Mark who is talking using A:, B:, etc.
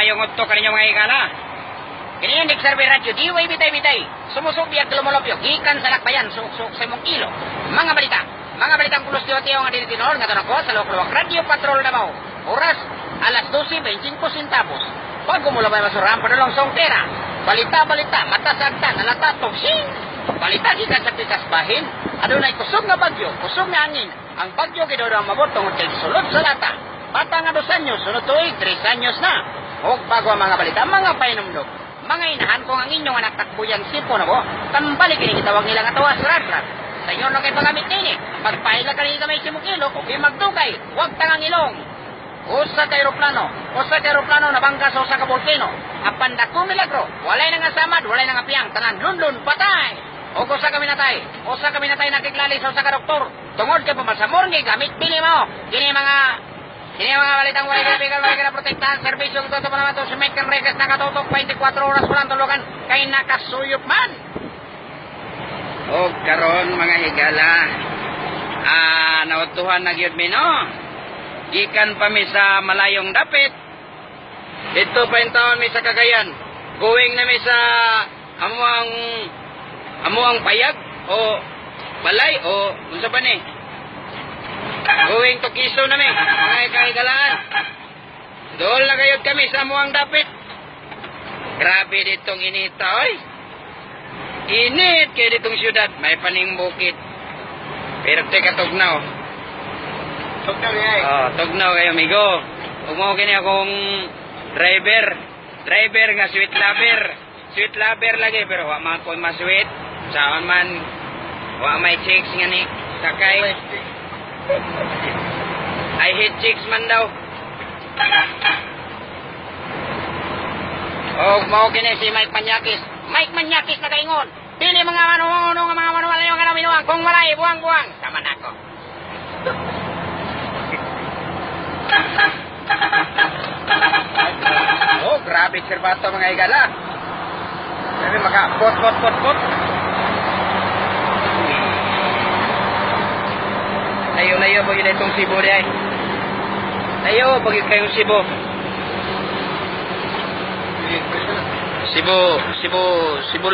A: malayong utto kaninyo mga higala. Kiniyan nagserve radyo, di way bitay-bitay. Sumusubiyag lumulopyo, gikan sa lakbayan, suksuk sa mong kilo. Mga balita, mga balitang kulos diyo nga dinitinor, nga doon ako sa Luwak Radio Patrol Davao. Oras, alas 12:25 centavos. Pag gumula ba masurahan pa nalong songtera. Balita-balita, matasagta, nalatatog, sing! Balita gikan sa pitas bahin. Adunay kusog nga bagyo, kusog nga angin. Ang bagyo gido ang mabotong kay sulod sa lata. Bata nga 2 anyos, sunod tuig, 3 anyos na. O bago ang mga balita, mga painumdog. Mga inahan kung ang inyong anak takbuyan sipo na po, tambalik ini kitawag nila nga tawas rat-rat. Sa inyo na kayo pagamit nini, pagpaila ka rin kamay simukilo, kung magdugay, huwag tangang ilong. Usa ka aeroplano na bangka sa usa ka volcano. Apanda ko milagro, walay na nga samad, walay na nga piyang, tanan lundun, patay. O usa kami natay nakiklali sa usa ka doktor. Tungod ka pamasamor nga gamit pili mo. Kini mga balitang walay ka protektahan, serbisyo kung ito pa naman ito si Mekan Reyes nakatutok 24 oras walang tulugan kay nakasuyop man. O karon mga higala, nautuhan na gyud mi no. Gikan pa mi sa malayong dapit. Dito pa yung taon mi sa Cagayan. Going na mi sa amuang payag o balay o unsa pa ni? Going to Quezon na mi, mga kahigalaan. Doon na kayod kami sa amuang dapit. Grabe ditong inita, oy. Init kayo ditong syudad. May paning bukid. Pero teka tugnaw. Tugnaw yay. Tugnaw kayo, amigo. Huwag mo kini akong driver. Driver nga sweet lover. Sweet lover lagi, pero wak man ko ma-sweet. Saan man, wak may chicks nga ni sakay. I hate chicks man daw. Oh, mau kini si Mike Manyakis. Mike Manyakis na kaingon. Pili mga manuwala yung minuwang. Kung walay, buwang-buwang. Sama na ako. Oh, grabe sirbato mga igala. Grabe maka-pot. Layo po yun itong Cebu di ay. Layo, pag kayong Cebu. Cebu